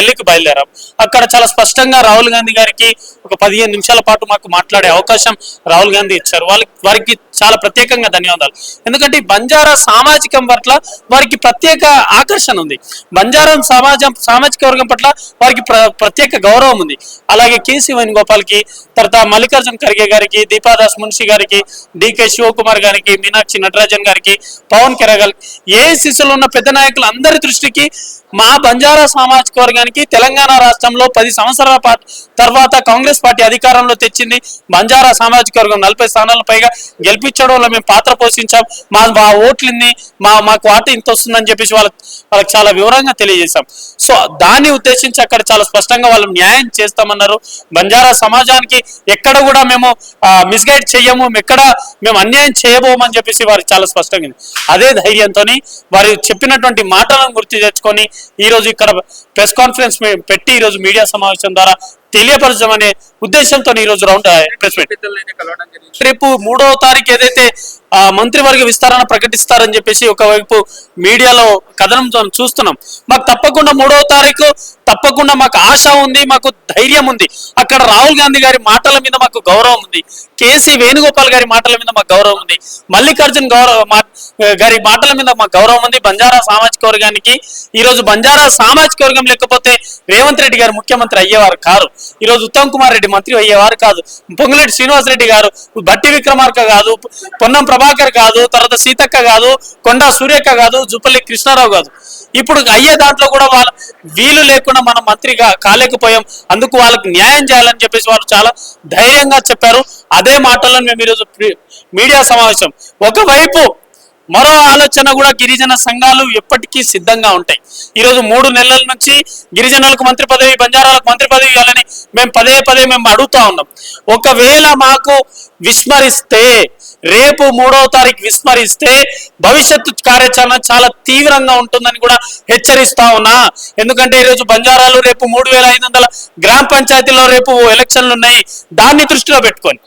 ఢిల్లీకి బయలుదేరాం. అక్కడ చాలా స్పష్టంగా రాహుల్ గాంధీ గారికి ఒక 15 నిమిషాల పాటు మాకు మాట్లాడే అవకాశం రాహుల్ గాంధీ ఇచ్చారు. వారికి చాలా ప్రత్యేకంగా ధన్యవాదాలు. ఎందుకంటే బంజారా సామాజికం పట్ల వారికి ప్రత్యేక ఆకర్షణ ఉంది. బంజారా సామాజిక వర్గం పట్ల వారికి ప్రత్యేక గౌరవం ఉంది. అలాగే కేసీ వేణుగోపాల్కి, తర్వాత మల్లికార్జున ఖర్గే గారికి, దీపాదాస్ మున్షి గారికి, డికే శివకుమార్ గారికి, మీనాక్షి నటరాజన్ గారికి, పవన్ కెరగల్, ఏఐసిసిలో ఉన్న పెద్ద నాయకులు అందరి దృష్టికి మా బంజారా సామాజిక వర్గానికి తెలంగాణ రాష్ట్రంలో 10 సంవత్సరాల తర్వాత కాంగ్రెస్ పార్టీ అధికారంలో తెచ్చింది. బంజారా సామాజిక వర్గం 40 స్థానాలను పైగా గెలిపించడంలో మేము పాత్ర పోషించాం. మా ఓట్లింది, మాకు వాట ఇంత వస్తుందని చెప్పేసి వాళ్ళకి చాలా వివరంగా తెలియజేశాం. సో దాన్ని ఉద్దేశించి అక్కడ చాలా స్పష్టంగా వాళ్ళు న్యాయం చేస్తామన్నారు. బంజారా సమాజానికి ఎక్కడ కూడా మేము మిస్గైడ్ చేయము, మేము అన్యాయం చేయబోమని చెప్పేసి వారికి చాలా స్పష్టంగా. అదే ధైర్యంతో వారు చెప్పినటువంటి మాటలను గుర్తు తెచ్చుకొని ఈరోజు ఇక్కడ ప్రెస్ కాన్ఫరెన్స్ పెట్టి ఈరోజు మీడియా సమావేశం ద్వారా తెలియపరచమనే ఉద్దేశంతో ఈరోజు రౌండ్ ప్రెస్ మీట్. రేపు 3వ తారీఖు ఏదైతే మంత్రివర్గ విస్తరణ ప్రకటిస్తారని చెప్పేసి ఒకవైపు మీడియాలో కథనం చూస్తున్నాం. మాకు తప్పకుండా 3వ తారీఖు తప్పకుండా మాకు ఆశ ఉంది, మాకు ధైర్యం ఉంది. అక్కడ రాహుల్ గాంధీ గారి మాటల మీద మాకు గౌరవం ఉంది, కేసీ వేణుగోపాల్ గారి మాటల మీద మాకు గౌరవం ఉంది, మల్లికార్జున్ గారి మాటల మీద మాకు గౌరవం ఉంది. బంజారా సామాజిక వర్గానికి ఈరోజు బంజారా సామాజిక వర్గం లేకపోతే రేవంత్ రెడ్డి గారు ముఖ్యమంత్రి అయ్యేవారు కాదు. ఈరోజు ఉత్తమ్ కుమార్ రెడ్డి మంత్రి అయ్యేవారు కాదు, పొంగులేటి శ్రీనివాస్ రెడ్డి గారు, బట్టి విక్రమార్క కాదు, పొన్నం ప్రభాకర్ కాదు, తర్వాత సీతక్క కాదు, కొండా సూర్యక్క కాదు, జుపల్లి కృష్ణారావు కాదు. ఇప్పుడు అయ్యే దాంట్లో కూడా వీలు లేకుండా మనం మంత్రిగా కాలేకపోయాం. అందుకు వాళ్ళకి న్యాయం చేయాలని చెప్పేసి వారు చాలా ధైర్యంగా చెప్పారు. అదే మాటలను మేము ఈరోజు మీడియా సమావేశం. ఒకవైపు మరో ఆలోచన కూడా గిరిజన సంఘాలు ఎప్పటికీ సిద్ధంగా ఉంటాయి. ఈరోజు 3 నెలల నుంచి గిరిజనులకు మంత్రి పదవి, బంజారాలకు మంత్రి పదవి ఇవ్వాలని మేము పదే మేము అడుగుతా ఉన్నాం. ఒకవేళ మాకు విస్మరిస్తే, రేపు 3వ తారీఖు విస్మరిస్తే భవిష్యత్తు కార్యాచరణ చాలా తీవ్రంగా ఉంటుందని కూడా హెచ్చరిస్తా ఉన్నా. ఎందుకంటే ఈరోజు బంజారాలు రేపు 3500 గ్రామ పంచాయతీలో రేపు ఎలక్షన్లు ఉన్నాయి. దాన్ని దృష్టిలో పెట్టుకొని,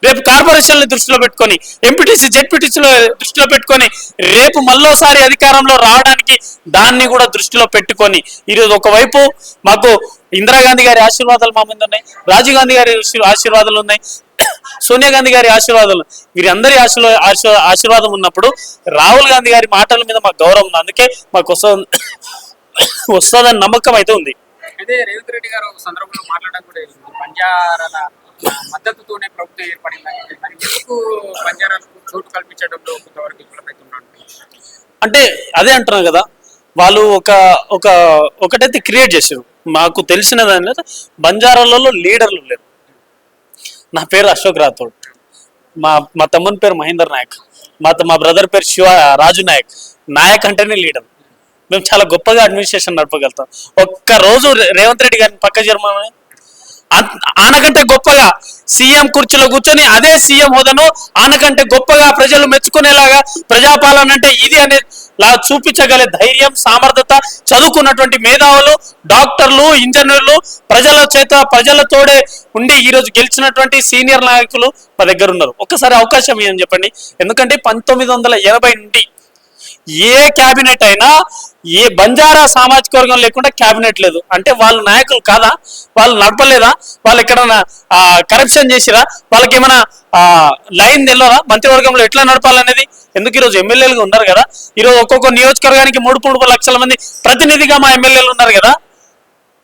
రేపు కార్పొరేషన్లు దృష్టిలో పెట్టుకొని, ఎంపీటీసీ జెడ్పీటీసీలో దృష్టిలో పెట్టుకొని రేపు మళ్ళోసారి అధికారంలో రావడానికి దాన్ని కూడా దృష్టిలో పెట్టుకొని ఈరోజు ఒకవైపు మాకు ఇందిరాగాంధీ గారి ఆశీర్వాదాలు మా ముందు ఉన్నాయి, రాజీవ్ గాంధీ గారి ఆశీర్వాదాలు ఉన్నాయి, సోనియా గాంధీ గారి ఆశీర్వాదాలు, వీరందరి ఆశీర్వాదం ఉన్నప్పుడు రాహుల్ గాంధీ గారి మాటల మీద మాకు గౌరవం ఉంది. అందుకే మాకు వస్తుందని నమ్మకం అయితే ఉంది. అయితే రేవంత్ రెడ్డి గారు సందర్భంలో మాట్లాడడం కూడా బంజారాల మద్దతుతోనే ప్రభుత్వం ఏర్పడిందని, ఎందుకు బంజారాలకు చోటు కల్పించడంలో కొంతవరకు విఫలమవుతున్నారు అంటే అదే అంటున్నారు కదా, వాళ్ళు ఒకటైతే క్రియేట్ చేశారు. మాకు తెలిసిన దాని బంజారాలలో లీడర్లు లేరు. నా పేరు అశోక్ రాథోడ్, మా తమ్ముని పేరు మహేందర్ నాయక్, మా బ్రదర్ పేరు రాజు నాయక్. నాయక్ అంటేనే లీడర్. మేము చాలా గొప్పగా అడ్మినిస్ట్రేషన్ నడపగలుగుతాం. ఒక్కరోజు రేవంత్ రెడ్డి గారిని పక్క జర్మనీ ఆనకంటే గొప్పగా సీఎం కుర్చీలో కూర్చొని అదే సీఎం హోదాను ఆనకంటే గొప్పగా ప్రజలు మెచ్చుకునేలాగా ప్రజాపాలన అంటే ఇది అనే చూపించగల ధైర్యం, సామర్థ్యత, చదువుకున్నటువంటి మేధావులు, డాక్టర్లు, ఇంజనీర్లు, ప్రజలతోడే ఉండి ఈరోజు గెలిచినటువంటి సీనియర్ నాయకులు మా దగ్గర ఉన్నారు. ఒక్కసారి అవకాశం ఏమని చెప్పండి. ఎందుకంటే 1980 నుండి ఏ క్యాబినెట్ అయినా ఏ బంజారా సామాజిక వర్గం లేకుండా క్యాబినెట్ లేదు. అంటే వాళ్ళు నాయకులు కాదా? వాళ్ళు నడపలేదా? వాళ్ళు ఎక్కడన్నా కరప్షన్ చేసిరా? వాళ్ళకి ఏమైనా లైన్ తెల్లరా మంత్రివర్గంలో ఎట్లా నడపాలనేది? ఎందుకు ఈరోజు ఎమ్మెల్యేలుగా ఉన్నారు కదా. ఈరోజు ఒక్కొక్క నియోజకవర్గానికి 3 లక్షల మంది ప్రతినిధిగా మా ఎమ్మెల్యేలు ఉన్నారు కదా.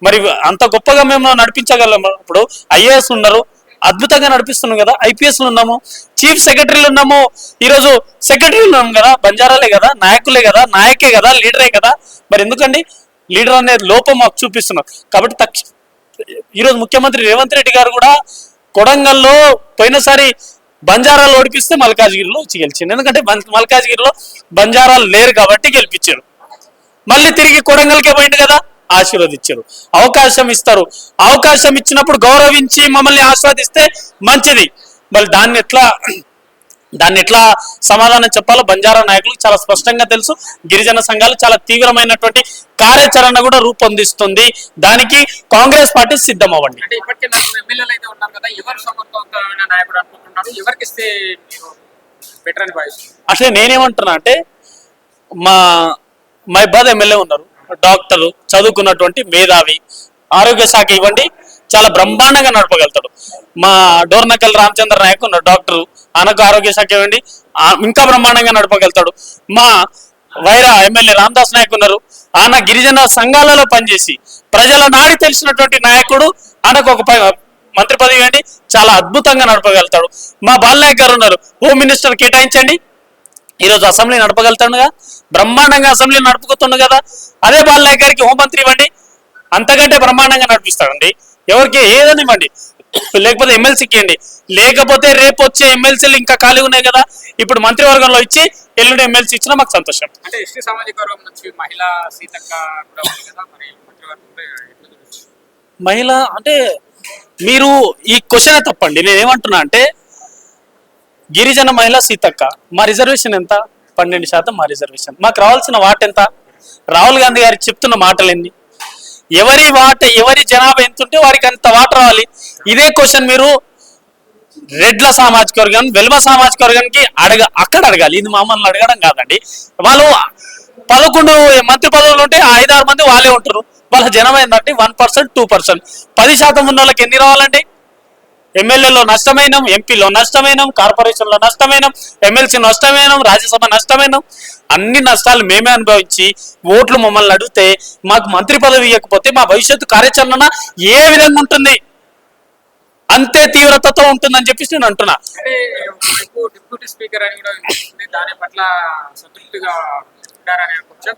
మరి అంత గొప్పగా మేము నడిపించగలం. ఇప్పుడు ఐఏఎస్ ఉన్నారు, అద్భుతంగా నడిపిస్తున్నాం కదా. ఐపీఎస్లు ఉన్నాము, చీఫ్ సెక్రటరీలు ఉన్నాము, ఈరోజు సెక్రటరీలు ఉన్నాము కదా. బంజారాలే కదా, నాయకులే కదా, నాయకే కదా, లీడరే కదా. మరి ఎందుకండి లీడర్ అనేది లోపం మాకు చూపిస్తున్నారు. కాబట్టి ఈరోజు ముఖ్యమంత్రి రేవంత్ రెడ్డి గారు కూడా కొడంగల్లో పోయినసారి బంజారాలు ఓడిపిస్తే మల్కాజ్గిరిలో వచ్చి గెలిచింది. ఎందుకంటే మల్కాజ్గిరిలో బంజారాలు లేరు కాబట్టి గెలిపించారు. మళ్ళీ తిరిగి కొడంగల్కే పోయింది కదా, ఆశీర్వదించారు. అవకాశం ఇస్తారు. అవకాశం ఇచ్చినప్పుడు గౌరవించి మమ్మల్ని ఆస్వాదిస్తే మంచిది. మళ్ళీ దాన్ని ఎట్లా సమాధానం చెప్పాలో బంజారా నాయకులకు చాలా స్పష్టంగా తెలుసు. గిరిజన సంఘాలు చాలా తీవ్రమైనటువంటి కార్యాచరణ కూడా రూపొందిస్తుంది. దానికి కాంగ్రెస్ పార్టీ సిద్ధం అవ్వండి. అట్లే నేనేమంటున్నా అంటే మా మహిబాద్ ఎమ్మెల్యే ఉన్నారు, డాక్టరు, చదువుకున్నటువంటి మేధావి, ఆరోగ్య శాఖ ఇవ్వండి చాలా బ్రహ్మాండంగా నడపగలుగుతాడు. మా డోర్నకల్ రామచంద్ర నాయక్ ఉన్న డాక్టరు, ఆయనకు ఆరోగ్య శాఖ ఇవ్వండి ఇంకా బ్రహ్మాండంగా నడపగలుగుతాడు. మా వైరా ఎమ్మెల్యే రామదాస్ నాయక్ ఉన్నారు, ఆయన గిరిజన సంఘాలలో పనిచేసి ప్రజల నాడి తెలిసినటువంటి నాయకుడు, ఆయనకు ఒక మంత్రి పదవి ఇవ్వండి చాలా అద్భుతంగా నడపగలుగుతాడు. మా బాలనాయక్ గారు ఉన్నారు, హోమ్ మినిస్టర్ కేటాయించండి, ఈరోజు అసెంబ్లీ నడపగలుగుతాడుగా, బ్రహ్మాండంగా అసెంబ్లీ నడుపుకుతుండు కదా. అదే బాలనాయక్ గారికి హోంమంత్రి ఇవ్వండి, అంతకంటే బ్రహ్మాండంగా నడిపిస్తాడండి. ఎవరికి ఏదని ఇవ్వండి, లేకపోతే ఎమ్మెల్సీకి ఇవ్వండి, లేకపోతే రేపు వచ్చే ఎమ్మెల్సీలు ఇంకా ఖాళీ ఉన్నాయి కదా, ఇప్పుడు మంత్రివర్గంలో ఇచ్చి ఎల్లుండి ఎమ్మెల్సీ ఇచ్చినా మాకు సంతోషం. అంటే ఎస్టీ సామాజిక వర్గం నుంచి మహిళా సీతక్క కూడా ఉంది కదా, మరి మంత్రివర్గంలో ఎట్లా చూడొచ్చు? మహిళ అంటే మీరు ఈ క్వశ్చన్ తప్పండి. నేనేమంటున్నా అంటే గిరిజన మహిళ సీతక్క, మా రిజర్వేషన్ ఎంత? 12% మా రిజర్వేషన్. మాకు రావాల్సిన వాట ఎంత? రాహుల్ గాంధీ గారికి చెప్తున్న మాటలు ఎన్ని? ఎవరి వాట, ఎవరి జనాభా ఎంత ఉంటే వారికి అంత వాట రావాలి. ఇదే క్వశ్చన్ మీరు రెడ్ల సామాజిక వర్గం, వెల్మ సామాజిక వర్గానికి అక్కడ అడగాలి. ఇది మమ్మల్ని అడగడం కాదండి. వాళ్ళు 11 మంత్రి పదవులు ఉంటే 5-6 మంది వాళ్ళే ఉంటారు. వాళ్ళ జనం ఏంటంటే 1%, 2%. 10% ఉన్న వాళ్ళకి ఎన్ని రావాలండి? ఎమ్మెల్యేలో నష్టమైనాం, ఎంపీలో నష్టమైనాం, కార్పొరేషన్లో నష్టమైనాం, ఎమ్మెల్సీ నష్టమైనాం, రాజ్యసభ నష్టమైనాం. అన్ని నష్టాలు మేమే అనుభవించి ఓట్లు మమ్మల్ని అడిగితే మాకు మంత్రి పదవి ఇవ్వకపోతే మా భవిష్యత్తు కార్యాచరణ ఏ విధంగా ఉంటుంది? అంతే తీవ్రతతో ఉంటుందని చెప్పేసి నేను అంటున్నా. అంటే డిప్యూటీ స్పీకర్ అని కూడా వినిపిస్తుంది, దాని పట్ల సంతృప్తిగా ఉంటారని అనుకోవచ్చా?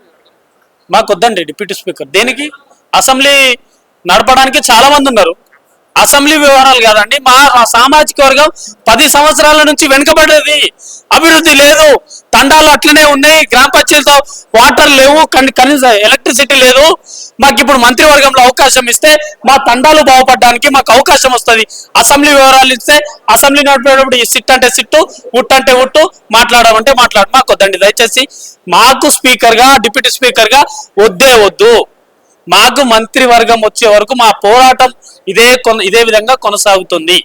మాకు వద్దండి డిప్యూటీ స్పీకర్. దేనికి? అసెంబ్లీ నడపడానికి చాలా మంది ఉన్నారు. అసెంబ్లీ వ్యవహారాలు కాదండి. మా సామాజిక వర్గం 10 సంవత్సరాల నుంచి వెనుకబడేది, అభివృద్ధి లేదు, తండాలు అట్లనే ఉన్నాయి, గ్రామ పంచాయతీతో వాటర్ లేవు, కనీసం ఎలక్ట్రిసిటీ లేదు. మాకు ఇప్పుడు మంత్రివర్గంలో అవకాశం ఇస్తే మా తండాలు బాగుపడడానికి మాకు అవకాశం వస్తుంది. అసెంబ్లీ వివరాలు ఇస్తే అసెంబ్లీ నడిపేటప్పుడు ఈ సిట్ అంటే సిట్టు, ఉట్ అంటే ఉట్టు, మాట్లాడమంటే మాట్లాడు. మాకు వద్దండి దయచేసి. మాకు స్పీకర్గా, డిప్యూటీ స్పీకర్గా వద్దు. మాకు మంత్రివర్గం వచ్చే వరకు మా పోరాటం ఇదే విధంగా కొనసాగుతుంది.